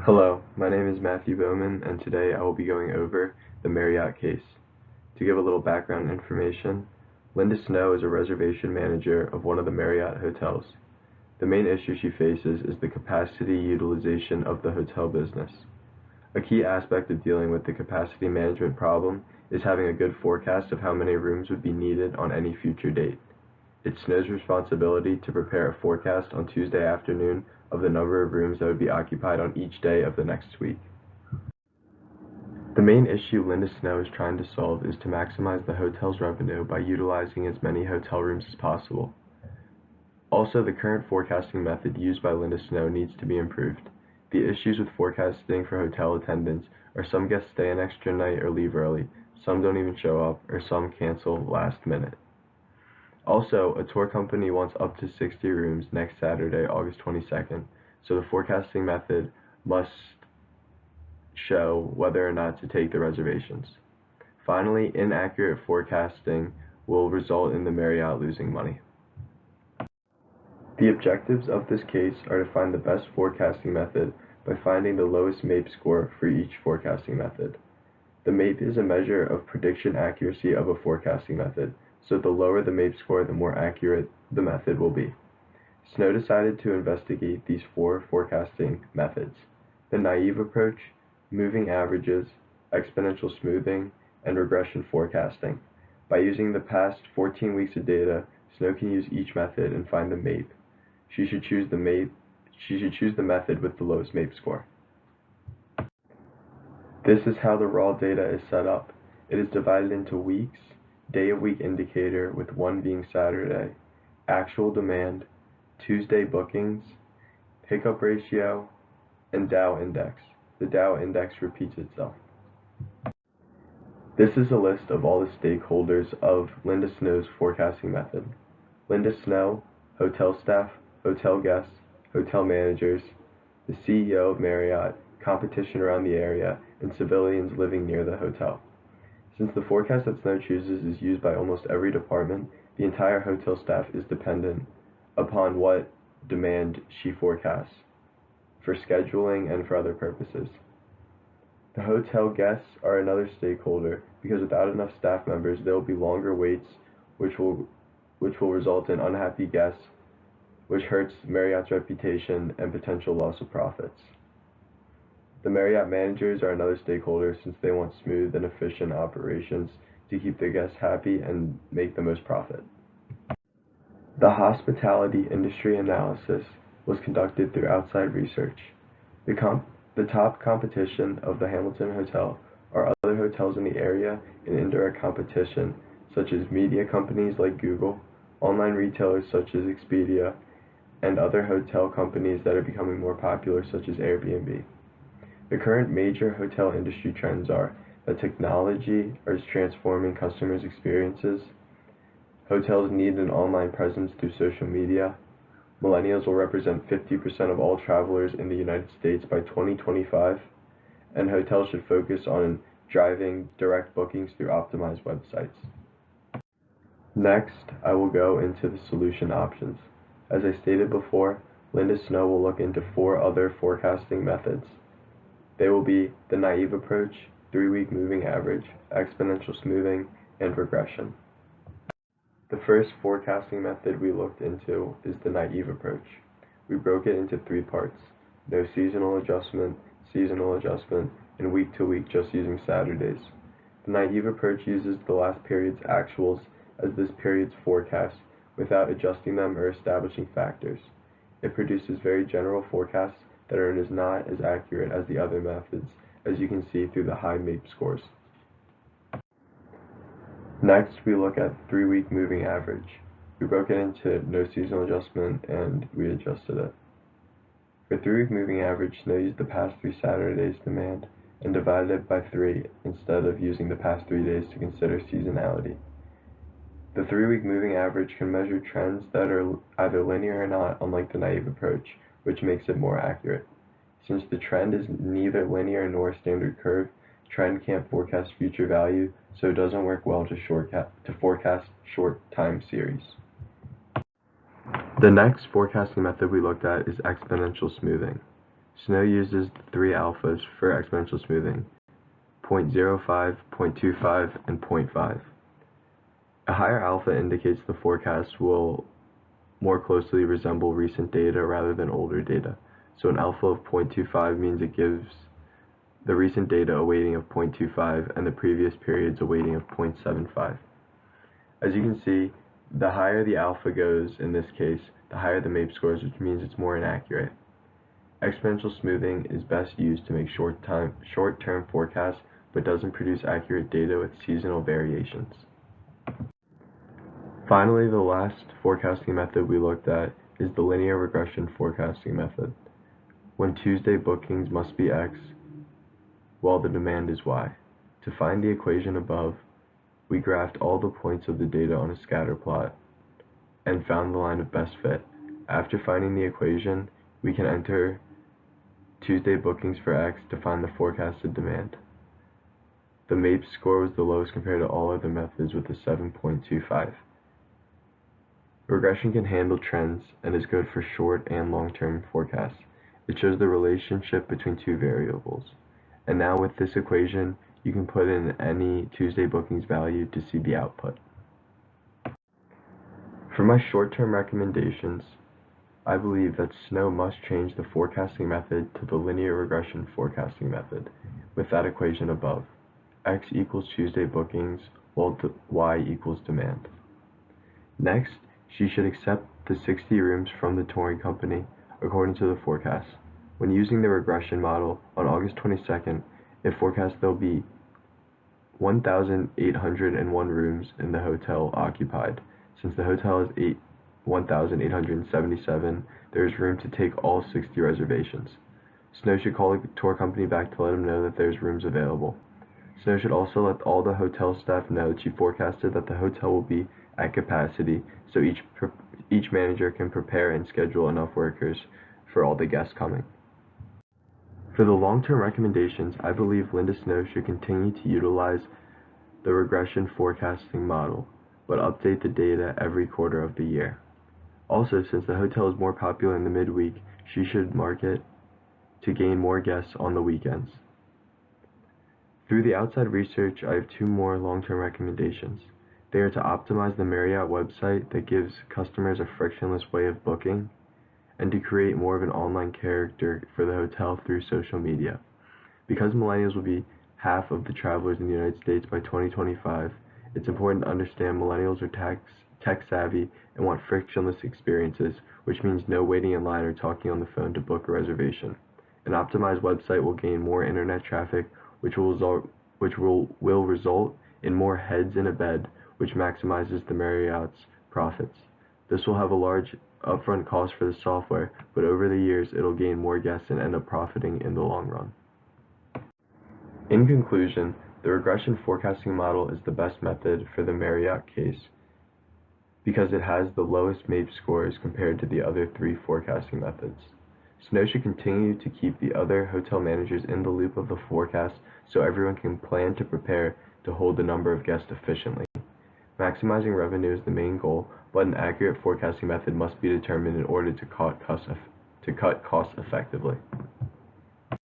Hello, my name is Matthew Bowman, and today I will be going over the Marriott case. To give a little background information, Linda Snow is a reservation manager of one of the Marriott hotels. The main issue she faces is the capacity utilization of the hotel business. A key aspect of dealing with the capacity management problem is having a good forecast of how many rooms would be needed on any future date. It's Snow's responsibility to prepare a forecast on Tuesday afternoon of the number of rooms that would be occupied on each day of the next week. The main issue Linda Snow is trying to solve is to maximize the hotel's revenue by utilizing as many hotel rooms as possible. Also, the current forecasting method used by Linda Snow needs to be improved. The issues with forecasting for hotel attendance are some guests stay an extra night or leave early, some don't even show up, or some cancel last minute. Also, a tour company wants up to 60 rooms next Saturday, August 22nd, so the forecasting method must show whether or not to take the reservations. Finally, inaccurate forecasting will result in the Marriott losing money. The objectives of this case are to find the best forecasting method by finding the lowest MAPE score for each forecasting method. The MAPE is a measure of prediction accuracy of a forecasting method, so the lower the MAPE score, the more accurate the method will be. Snow decided to investigate these 4 forecasting methods: the naive approach, moving averages, exponential smoothing, and regression forecasting. By using the past 14 weeks of data, Snow can use each method and find the MAPE. She should choose the method with the lowest MAPE score. This is how the raw data is set up. It is divided into weeks, day-of-week indicator with 1 being Saturday, actual demand, Tuesday bookings, pickup ratio, and Dow index. The Dow index repeats itself. This is a list of all the stakeholders of Linda Snow's forecasting method. Linda Snow, hotel staff, hotel guests, hotel managers, the CEO of Marriott, competition around the area, and civilians living near the hotel. Since the forecast that Snow chooses is used by almost every department, the entire hotel staff is dependent upon what demand she forecasts, for scheduling and for other purposes. The hotel guests are another stakeholder because without enough staff members, there will be longer waits, which will result in unhappy guests, which hurts Marriott's reputation and potential loss of profits. The Marriott managers are another stakeholder since they want smooth and efficient operations to keep their guests happy and make the most profit. The hospitality industry analysis was conducted through outside research. The top competition of the Hamilton Hotel are other hotels in the area and indirect competition such as media companies like Google, online retailers such as Expedia, and other hotel companies that are becoming more popular such as Airbnb. The current major hotel industry trends are that technology is transforming customers' experiences, hotels need an online presence through social media, millennials will represent 50% of all travelers in the United States by 2025, and hotels should focus on driving direct bookings through optimized websites. Next, I will go into the solution options. As I stated before, Linda Snow will look into 4 other forecasting methods. They will be the naive approach, 3-week moving average, exponential smoothing, and regression. The first forecasting method we looked into is the naive approach. We broke it into 3 parts: no seasonal adjustment, and week to week just using Saturdays. The naive approach uses the last period's actuals as this period's forecast without adjusting them or establishing factors. It produces very general forecasts that are not as accurate as the other methods, as you can see through the high MAPE scores. Next, we look at 3-week moving average. We broke it into no seasonal adjustment and we adjusted it. For 3-week moving average, Snow used the past 3 Saturdays demand and divided it by 3 instead of using the past 3 days to consider seasonality. The 3-week moving average can measure trends that are either linear or not, unlike the naive approach, which makes it more accurate. Since the trend is neither linear nor a standard curve, trend can't forecast future value, so it doesn't work well to forecast short time series. The next forecasting method we looked at is exponential smoothing. Snow uses the three alphas for exponential smoothing: 0.05, 0.25, and 0.5. A higher alpha indicates the forecast will more closely resemble recent data rather than older data. So an alpha of 0.25 means it gives the recent data a weighting of 0.25 and the previous periods a weighting of 0.75. As you can see, the higher the alpha goes in this case, the higher the MAPE scores, which means it's more inaccurate. Exponential smoothing is best used to make short-term forecasts, but doesn't produce accurate data with seasonal variations. Finally, the last forecasting method we looked at is the linear regression forecasting method, when Tuesday bookings must be X, while the demand is Y. To find the equation above, we graphed all the points of the data on a scatter plot and found the line of best fit. After finding the equation, we can enter Tuesday bookings for X to find the forecasted demand. The MAPE score was the lowest compared to all other methods with a 7.25. Regression can handle trends and is good for short and long-term forecasts. It shows the relationship between two variables. And now with this equation, you can put in any Tuesday bookings value to see the output. For my short-term recommendations, I believe that Snow must change the forecasting method to the linear regression forecasting method with that equation above. X equals Tuesday bookings, while Y equals demand. Next, she should accept the 60 rooms from the touring company according to the forecast. When using the regression model on August 22nd, it forecasts there will be 1,801 rooms in the hotel occupied. Since the hotel is 1,877, there is room to take all 60 reservations. Snow should call the tour company back to let them know that there's rooms available. Snow should also let all the hotel staff know that she forecasted that the hotel will be at capacity, so each manager can prepare and schedule enough workers for all the guests coming. For the long-term recommendations, I believe Linda Snow should continue to utilize the regression forecasting model, but update the data every quarter of the year. Also, since the hotel is more popular in the midweek, she should market to gain more guests on the weekends. Through the outside research, I have two more long-term recommendations. They are to optimize the Marriott website that gives customers a frictionless way of booking, and to create more of an online character for the hotel through social media. Because millennials will be half of the travelers in the United States by 2025, it's important to understand millennials are tech-savvy and want frictionless experiences, which means no waiting in line or talking on the phone to book a reservation. An optimized website will gain more internet traffic, which will result in more heads in a bed, which maximizes the Marriott's profits. This will have a large upfront cost for the software, but over the years it'll gain more guests and end up profiting in the long run. In conclusion, the regression forecasting model is the best method for the Marriott case because it has the lowest MAPE scores compared to the other three forecasting methods. Snow should continue to keep the other hotel managers in the loop of the forecast so everyone can plan to prepare to hold the number of guests efficiently. Maximizing revenue is the main goal, but an accurate forecasting method must be determined in order to cut costs effectively.